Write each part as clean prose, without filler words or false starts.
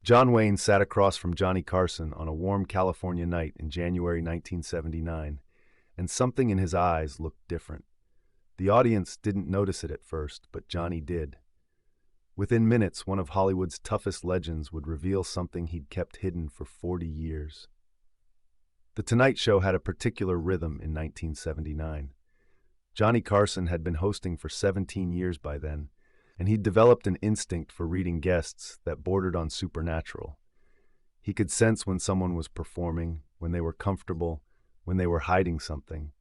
John Wayne sat across from Johnny Carson on a warm California night in January 1979, and something in his eyes looked different. The audience didn't notice it at first, but Johnny did. Within minutes, one of Hollywood's toughest legends would reveal something he'd kept hidden for 40 years. The Tonight Show had a particular rhythm in 1979. Johnny Carson had been hosting for 17 years by then, and he'd developed an instinct for reading guests that bordered on supernatural. He could sense when someone was performing, when they were comfortable, when they were hiding something.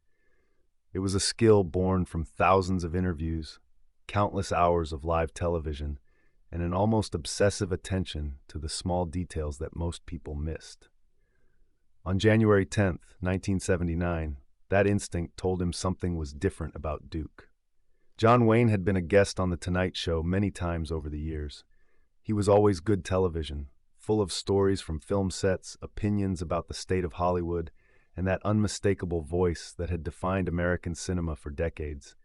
It was a skill born from thousands of interviews, countless hours of live television, and an almost obsessive attention to the small details that most people missed. On January 10th, 1979, that instinct told him something was different about Duke. John Wayne had been a guest on The Tonight Show many times over the years. He was always good television, full of stories from film sets, opinions about the state of Hollywood, and that unmistakable voice that had defined American cinema for decades.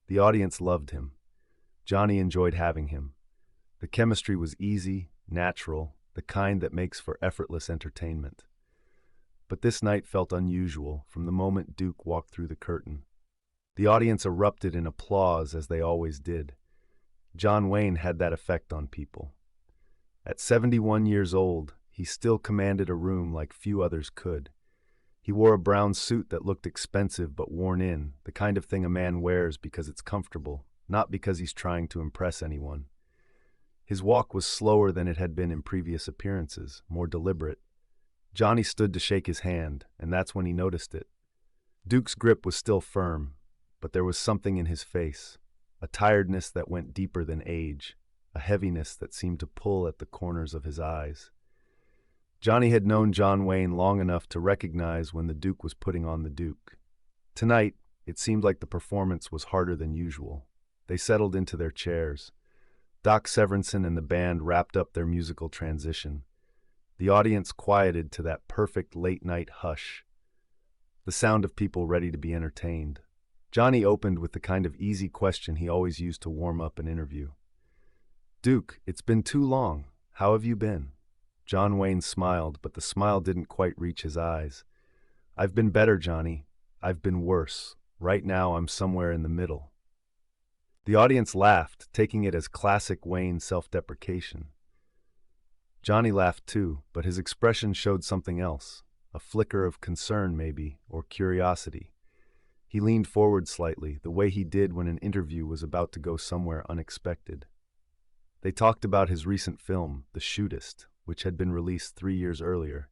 The audience loved him. Johnny enjoyed having him. The chemistry was easy, natural, the kind that makes for effortless entertainment. But this night felt unusual from the moment Duke walked through the curtain. The audience erupted in applause as they always did. John Wayne had that effect on people. At 71 years old, he still commanded a room like few others could. He wore a brown suit that looked expensive but worn in, the kind of thing a man wears because it's comfortable, not because he's trying to impress anyone. His walk was slower than it had been in previous appearances, more deliberate. Johnny stood to shake his hand, and that's when he noticed it. Duke's grip was still firm, but there was something in his face, a tiredness that went deeper than age, a heaviness that seemed to pull at the corners of his eyes. Johnny had known John Wayne long enough to recognize when the Duke was putting on the Duke. Tonight, it seemed like the performance was harder than usual. They settled into their chairs. Doc Severinsen and the band wrapped up their musical transition. The audience quieted to that perfect late-night hush, the sound of people ready to be entertained. Johnny opened with the kind of easy question he always used to warm up an interview. "Duke, it's been too long. How have you been?" John Wayne smiled, but the smile didn't quite reach his eyes. "I've been better, Johnny. I've been worse. Right now, I'm somewhere in the middle." The audience laughed, taking it as classic Wayne self-deprecation. Johnny laughed too, but his expression showed something else, a flicker of concern maybe, or curiosity. He leaned forward slightly, the way he did when an interview was about to go somewhere unexpected. They talked about his recent film, The Shootist, which had been released 3 years earlier.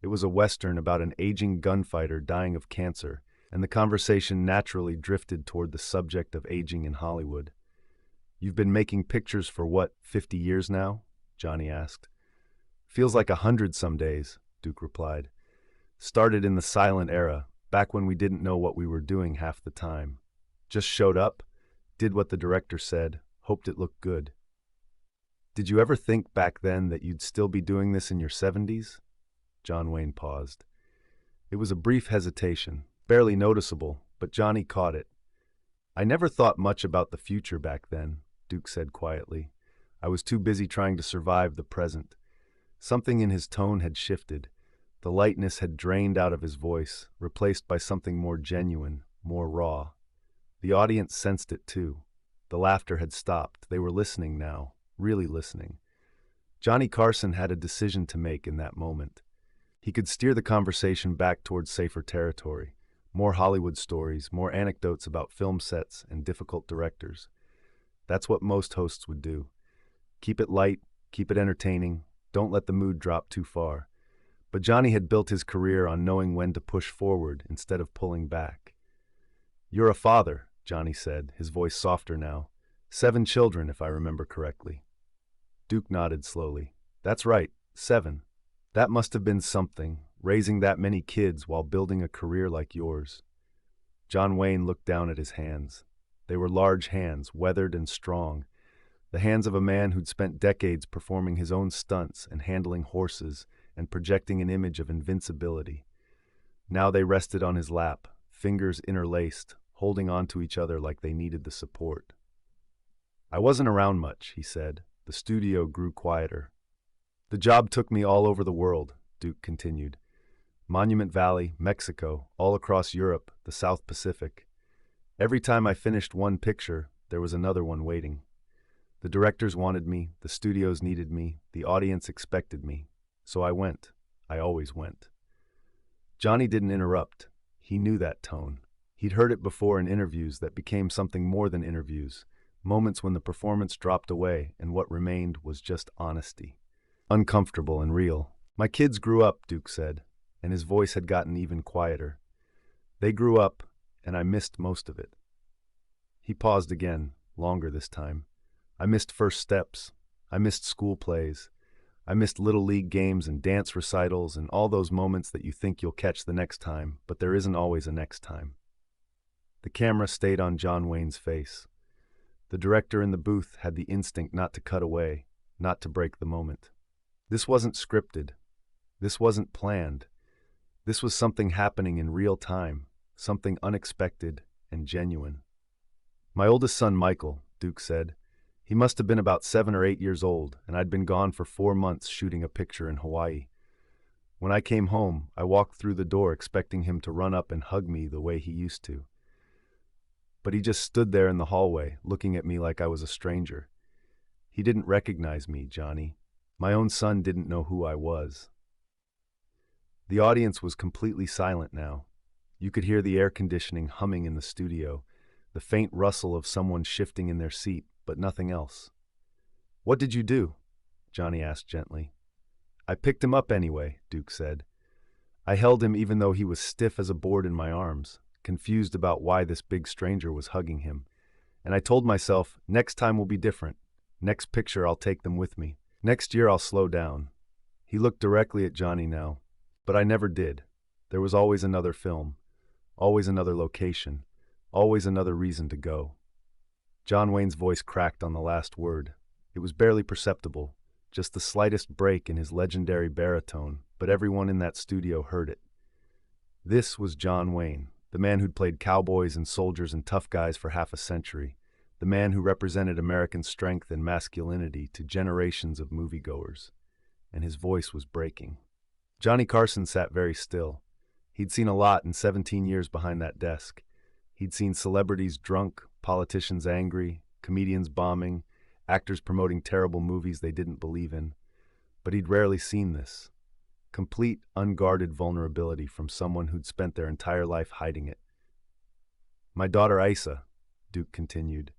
It was a Western about an aging gunfighter dying of cancer, and the conversation naturally drifted toward the subject of aging in Hollywood. "You've been making pictures for what, 50 years now?" Johnny asked. "Feels like 100 some days," Duke replied. "Started in the silent era, back when we didn't know what we were doing half the time. Just showed up, did what the director said, hoped it looked good." "Did you ever think back then that you'd still be doing this in your 70s? John Wayne paused. It was a brief hesitation, barely noticeable, but Johnny caught it. "I never thought much about the future back then," Duke said quietly. "I was too busy trying to survive the present." Something in his tone had shifted. The lightness had drained out of his voice, replaced by something more genuine, more raw. The audience sensed it too. The laughter had stopped. They were listening now, really listening. Johnny Carson had a decision to make in that moment. He could steer the conversation back towards safer territory, more Hollywood stories, more anecdotes about film sets and difficult directors. That's what most hosts would do. Keep it light, keep it entertaining, don't let the mood drop too far. But Johnny had built his career on knowing when to push forward instead of pulling back. "You're a father," Johnny said, his voice softer now. 7 children, if I remember correctly. Duke nodded slowly. "That's right, 7. That must have been something, raising that many kids while building a career like yours." John Wayne looked down at his hands. They were large hands, weathered and strong. The hands of a man who'd spent decades performing his own stunts and handling horses and projecting an image of invincibility. Now they rested on his lap, fingers interlaced, holding on to each other like they needed the support. "I wasn't around much," he said. The studio grew quieter. The job took me all over the world, Duke continued. Monument Valley, Mexico, all across Europe, the South Pacific. Every time I finished one picture, there was another one waiting. The directors wanted me, the studios needed me, the audience expected me. So I went. I always went. Johnny didn't interrupt. He knew that tone. He'd heard it before in interviews that became something more than interviews, moments when the performance dropped away and what remained was just honesty. Uncomfortable and real. My kids grew up, Duke said, and his voice had gotten even quieter. They grew up, and I missed most of it. He paused again, longer this time. I missed first steps. I missed school plays. I missed little league games and dance recitals and all those moments that you think you'll catch the next time, but there isn't always a next time. The camera stayed on John Wayne's face. The director in the booth had the instinct not to cut away, not to break the moment. This wasn't scripted. This wasn't planned. This was something happening in real time, something unexpected and genuine. My oldest son, Michael, Duke said. He must have been about 7 or 8 years old, and I'd been gone for 4 months shooting a picture in Hawaii. When I came home, I walked through the door expecting him to run up and hug me the way he used to. But he just stood there in the hallway, looking at me like I was a stranger. He didn't recognize me, Johnny. My own son didn't know who I was. The audience was completely silent now. You could hear the air conditioning humming in the studio, the faint rustle of someone shifting in their seat, but nothing else. "What did you do?" Johnny asked gently. "I picked him up anyway," Duke said. I held him even though he was stiff as a board in my arms, confused about why this big stranger was hugging him. And I told myself, next time will be different. Next picture I'll take them with me. Next year I'll slow down. He looked directly at Johnny now, but I never did. There was always another film, always another location, always another reason to go. John Wayne's voice cracked on the last word. It was barely perceptible, just the slightest break in his legendary baritone, but everyone in that studio heard it. This was John Wayne, the man who'd played cowboys and soldiers and tough guys for half a century, the man who represented American strength and masculinity to generations of moviegoers. And his voice was breaking. Johnny Carson sat very still. He'd seen a lot in 17 years behind that desk. He'd seen celebrities drunk, politicians angry, comedians bombing, actors promoting terrible movies they didn't believe in. But he'd rarely seen this. Complete, unguarded vulnerability from someone who'd spent their entire life hiding it. "My daughter Isa," Duke continued,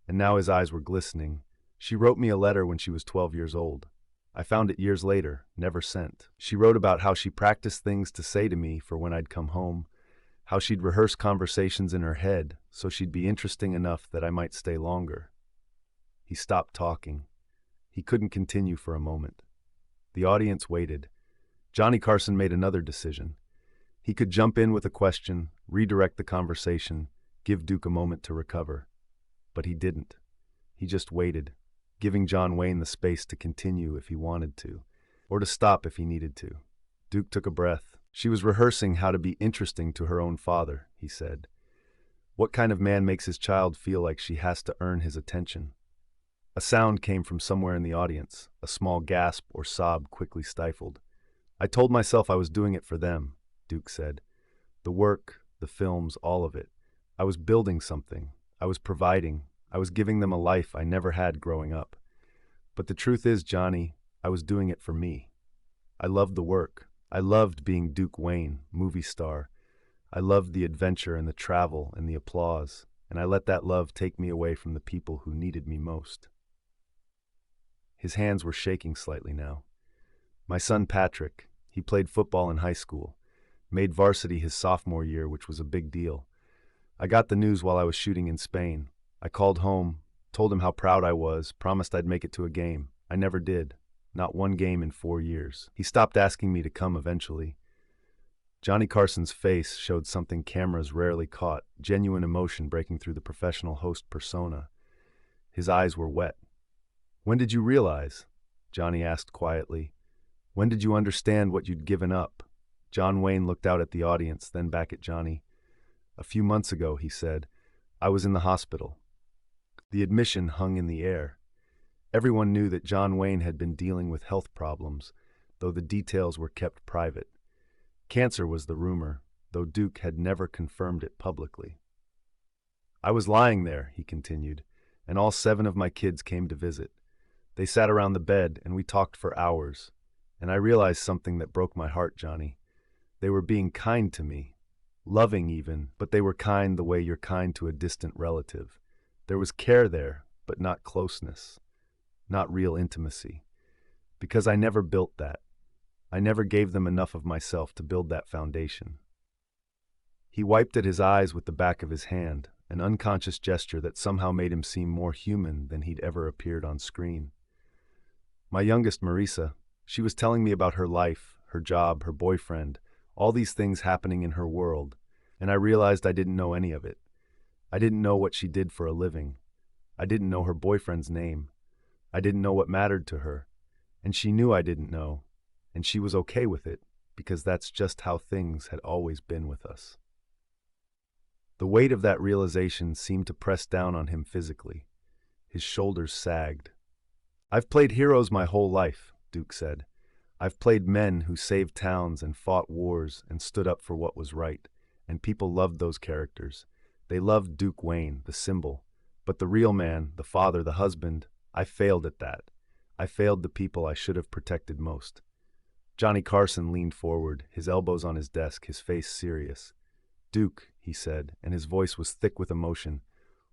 and now his eyes were glistening. "She wrote me a letter when she was 12 years old. I found it years later, never sent. She wrote about how she practiced things to say to me for when I'd come home, how she'd rehearse conversations in her head so she'd be interesting enough that I might stay longer." He stopped talking. He couldn't continue for a moment. The audience waited. Johnny Carson made another decision. He could jump in with a question, redirect the conversation, give Duke a moment to recover. But he didn't. He just waited, giving John Wayne the space to continue if he wanted to, or to stop if he needed to. Duke took a breath. "She was rehearsing how to be interesting to her own father," he said. "What kind of man makes his child feel like she has to earn his attention?" A sound came from somewhere in the audience, a small gasp or sob quickly stifled. "I told myself I was doing it for them," Duke said. "The work, the films, all of it. I was building something. I was providing. I was giving them a life I never had growing up. But the truth is, Johnny, I was doing it for me. I loved the work. I loved being Duke Wayne, movie star. I loved the adventure and the travel and the applause, and I let that love take me away from the people who needed me most." His hands were shaking slightly now. "My son Patrick, he played football in high school, made varsity his sophomore year, which was a big deal. I got the news while I was shooting in Spain. I called home, told him how proud I was, promised I'd make it to a game. I never did. Not one game in 4 years. He stopped asking me to come eventually." Johnny Carson's face showed something cameras rarely caught, genuine emotion breaking through the professional host persona. His eyes were wet. "When did you realize?" Johnny asked quietly. "When did you understand what you'd given up?" John Wayne looked out at the audience, then back at Johnny. "A few months ago," he said. "I was in the hospital." The admission hung in the air. Everyone knew that John Wayne had been dealing with health problems, though the details were kept private. Cancer was the rumor, though Duke had never confirmed it publicly. I was lying there, he continued, and all 7 of my kids came to visit. They sat around the bed, and we talked for hours. And I realized something that broke my heart, Johnny. They were being kind to me, loving even, but they were kind the way you're kind to a distant relative. There was care there, but not closeness, not real intimacy. Because I never built that. I never gave them enough of myself to build that foundation. He wiped at his eyes with the back of his hand, an unconscious gesture that somehow made him seem more human than he'd ever appeared on screen. My youngest, Marisa, she was telling me about her life, her job, her boyfriend, all these things happening in her world, and I realized I didn't know any of it. I didn't know what she did for a living. I didn't know her boyfriend's name. I didn't know what mattered to her, and she knew I didn't know, and she was okay with it, because that's just how things had always been with us. The weight of that realization seemed to press down on him physically. His shoulders sagged. I've played heroes my whole life, Duke said. I've played men who saved towns and fought wars and stood up for what was right, and people loved those characters. They loved Duke Wayne, the symbol. But the real man, the father, the husband, I failed at that. I failed the people I should have protected most. Johnny Carson leaned forward, his elbows on his desk, his face serious. Duke, he said, and his voice was thick with emotion,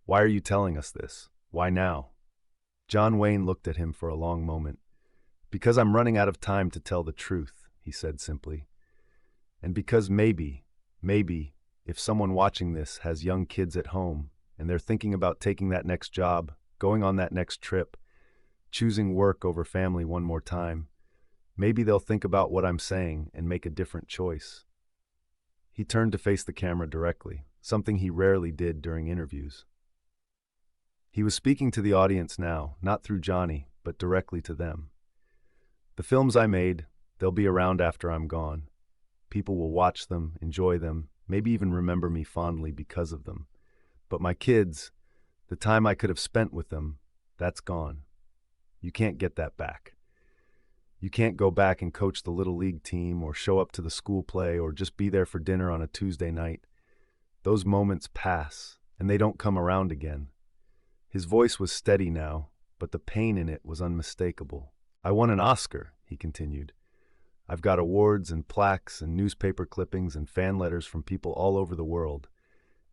why are you telling us this? Why now? John Wayne looked at him for a long moment. Because I'm running out of time to tell the truth, he said simply. And because maybe, if someone watching this has young kids at home, and they're thinking about taking that next job, going on that next trip, choosing work over family one more time, maybe they'll think about what I'm saying and make a different choice. He turned to face the camera directly, something he rarely did during interviews. He was speaking to the audience now, not through Johnny, but directly to them. The films I made, they'll be around after I'm gone. People will watch them, enjoy them, maybe even remember me fondly because of them. But my kids, the time I could have spent with them, that's gone. You can't get that back. You can't go back and coach the little league team or show up to the school play or just be there for dinner on a Tuesday night. Those moments pass, and they don't come around again. His voice was steady now, but the pain in it was unmistakable. I won an Oscar, he continued. I've got awards and plaques and newspaper clippings and fan letters from people all over the world.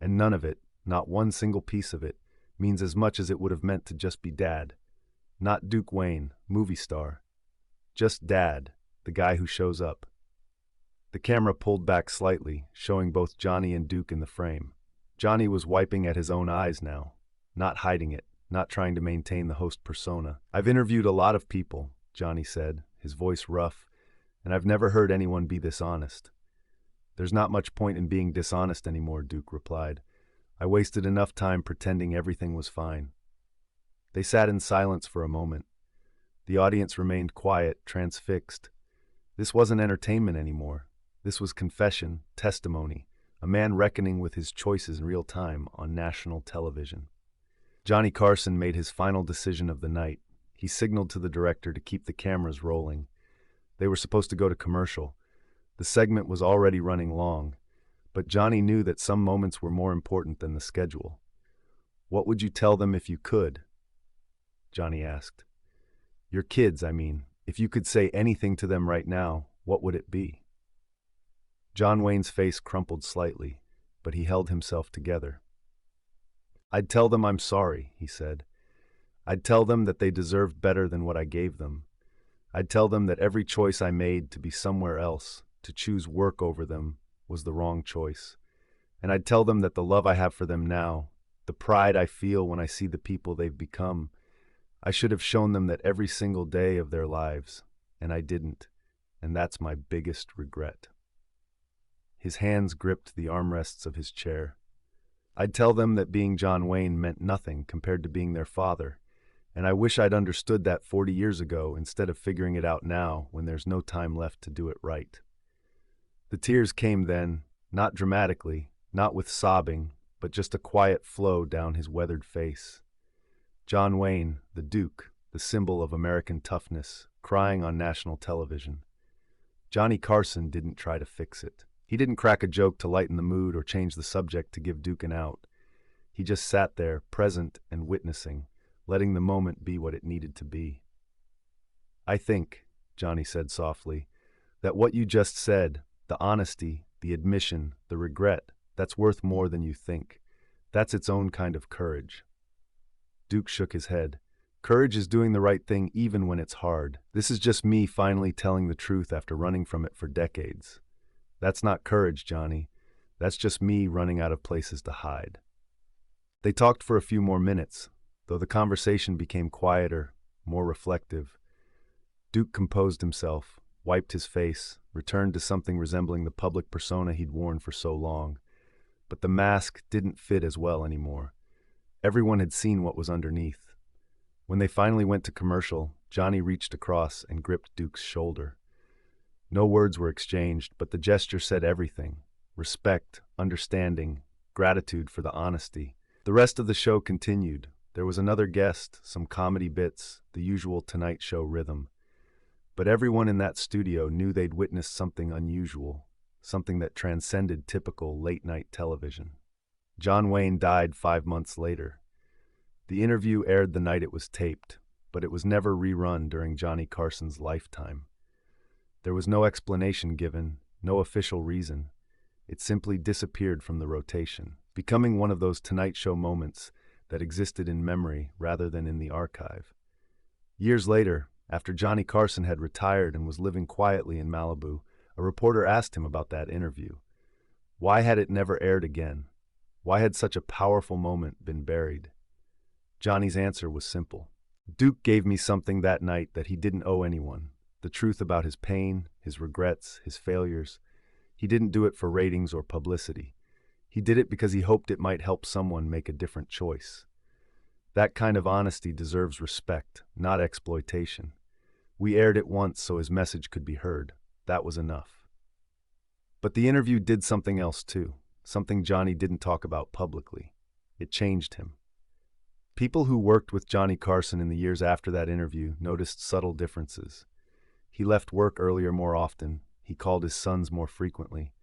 And none of it, not one single piece of it, means as much as it would have meant to just be Dad. Not Duke Wayne, movie star. Just Dad, the guy who shows up. The camera pulled back slightly, showing both Johnny and Duke in the frame. Johnny was wiping at his own eyes now, not hiding it, not trying to maintain the host persona. I've interviewed a lot of people, Johnny said, his voice rough, and I've never heard anyone be this honest. There's not much point in being dishonest anymore, Duke replied. I wasted enough time pretending everything was fine. They sat in silence for a moment. The audience remained quiet, transfixed. This wasn't entertainment anymore. This was confession, testimony, a man reckoning with his choices in real time on national television. Johnny Carson made his final decision of the night. He signaled to the director to keep the cameras rolling. They were supposed to go to commercial. The segment was already running long, but Johnny knew that some moments were more important than the schedule. What would you tell them if you could? Johnny asked. Your kids, I mean. If you could say anything to them right now, what would it be? John Wayne's face crumpled slightly, but he held himself together. I'd tell them I'm sorry, he said. I'd tell them that they deserved better than what I gave them. I'd tell them that every choice I made to be somewhere else, to choose work over them, was the wrong choice. And I'd tell them that the love I have for them now, the pride I feel when I see the people they've become, I should have shown them that every single day of their lives, and I didn't, and that's my biggest regret. His hands gripped the armrests of his chair. I'd tell them that being John Wayne meant nothing compared to being their father, and I wish I'd understood that 40 years ago instead of figuring it out now when there's no time left to do it right. The tears came then, not dramatically, not with sobbing, but just a quiet flow down his weathered face. John Wayne, the Duke, the symbol of American toughness, crying on national television. Johnny Carson didn't try to fix it. He didn't crack a joke to lighten the mood or change the subject to give Duke an out. He just sat there, present and witnessing, letting the moment be what it needed to be. "I think," Johnny said softly, "that what you just said, the honesty, the admission, the regret, that's worth more than you think. That's its own kind of courage." Duke shook his head. "Courage is doing the right thing even when it's hard. This is just me finally telling the truth after running from it for decades. That's not courage, Johnny. That's just me running out of places to hide." They talked for a few more minutes, though the conversation became quieter, more reflective. Duke composed himself, wiped his face, returned to something resembling the public persona he'd worn for so long. But the mask didn't fit as well anymore. Everyone had seen what was underneath. When they finally went to commercial, Johnny reached across and gripped Duke's shoulder. No words were exchanged, but the gesture said everything: respect, understanding, gratitude for the honesty. The rest of the show continued. There was another guest, some comedy bits, the usual Tonight Show rhythm. But everyone in that studio knew they'd witnessed something unusual, something that transcended typical late-night television. John Wayne died 5 months later. The interview aired the night it was taped, but it was never rerun during Johnny Carson's lifetime. There was no explanation given, no official reason. It simply disappeared from the rotation, becoming one of those Tonight Show moments that existed in memory rather than in the archive. Years later, after Johnny Carson had retired and was living quietly in Malibu, a reporter asked him about that interview. Why had it never aired again? Why had such a powerful moment been buried? Johnny's answer was simple. "Duke gave me something that night that he didn't owe anyone. The truth about his pain, his regrets, his failures. He didn't do it for ratings or publicity. He did it because he hoped it might help someone make a different choice. That kind of honesty deserves respect, not exploitation. We aired it once so his message could be heard. That was enough." But the interview did something else too, something Johnny didn't talk about publicly. It changed him. People who worked with Johnny Carson in the years after that interview noticed subtle differences. He left work earlier more often. He called his sons more frequently.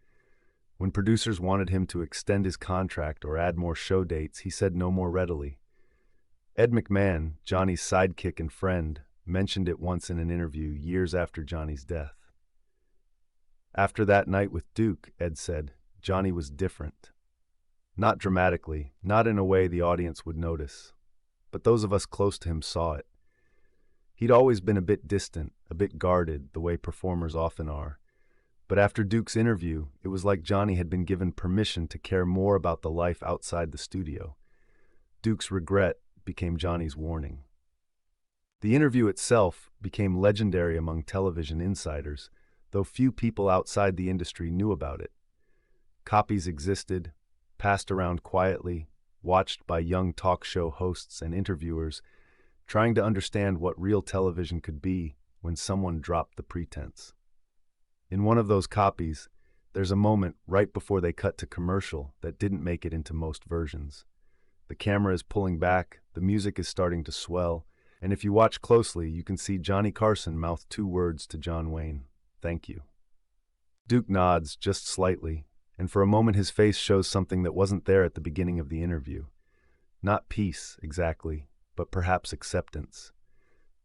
When producers wanted him to extend his contract or add more show dates, he said no more readily. Ed McMahon, Johnny's sidekick and friend, mentioned it once in an interview years after Johnny's death. After that night with Duke, Ed said, Johnny was different. Not dramatically, not in a way the audience would notice, but those of us close to him saw it. He'd always been a bit distant, a bit guarded, the way performers often are. But after Duke's interview, it was like Johnny had been given permission to care more about the life outside the studio. Duke's regret became Johnny's warning. The interview itself became legendary among television insiders, though few people outside the industry knew about it. Copies existed, passed around quietly, watched by young talk show hosts and interviewers, trying to understand what real television could be when someone dropped the pretense. In one of those copies, there's a moment right before they cut to commercial that didn't make it into most versions. The camera is pulling back, the music is starting to swell, and if you watch closely, you can see Johnny Carson mouth 2 words to John Wayne: "Thank you." Duke nods just slightly, and for a moment his face shows something that wasn't there at the beginning of the interview. Not peace, exactly, but perhaps acceptance.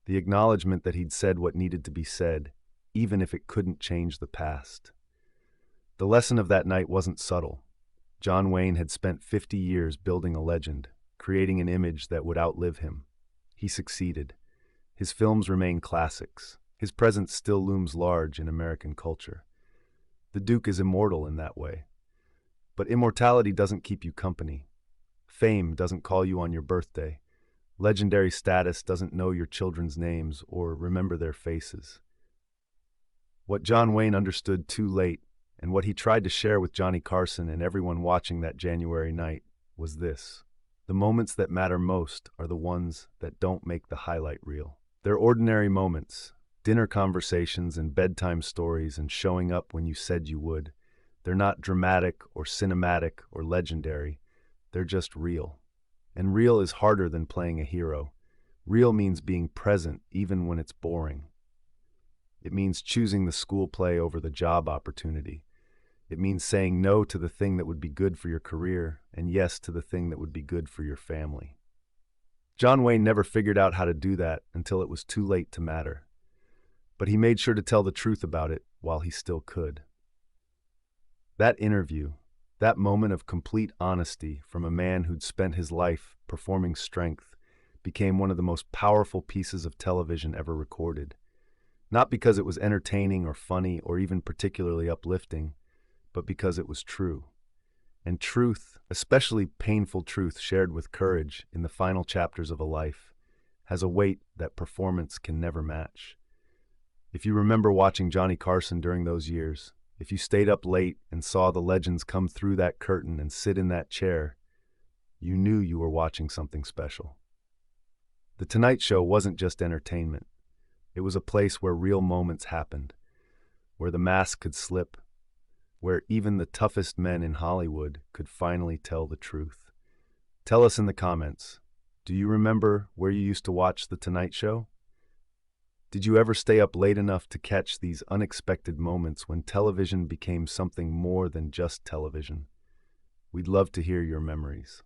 The acknowledgement that he'd said what needed to be said, even if it couldn't change the past. The lesson of that night wasn't subtle. John Wayne had spent 50 years building a legend, creating an image that would outlive him. He succeeded. His films remain classics. His presence still looms large in American culture. The Duke is immortal in that way. But immortality doesn't keep you company. Fame doesn't call you on your birthday. Legendary status doesn't know your children's names or remember their faces. What John Wayne understood too late, and what he tried to share with Johnny Carson and everyone watching that January night, was this: the moments that matter most are the ones that don't make the highlight reel. They're ordinary moments, dinner conversations and bedtime stories and showing up when you said you would. They're not dramatic or cinematic or legendary. They're just real. And real is harder than playing a hero. Real means being present even when it's boring. It means choosing the school play over the job opportunity. It means saying no to the thing that would be good for your career and yes to the thing that would be good for your family. John Wayne never figured out how to do that until it was too late to matter. But he made sure to tell the truth about it while he still could. That interview, that moment of complete honesty from a man who'd spent his life performing strength, became one of the most powerful pieces of television ever recorded. Not because it was entertaining or funny or even particularly uplifting, but because it was true. And truth, especially painful truth shared with courage in the final chapters of a life, has a weight that performance can never match. If you remember watching Johnny Carson during those years, if you stayed up late and saw the legends come through that curtain and sit in that chair, you knew you were watching something special. The Tonight Show wasn't just entertainment. It was a place where real moments happened, where the mask could slip, where even the toughest men in Hollywood could finally tell the truth. Tell us in the comments, do you remember where you used to watch The Tonight Show? Did you ever stay up late enough to catch these unexpected moments when television became something more than just television? We'd love to hear your memories.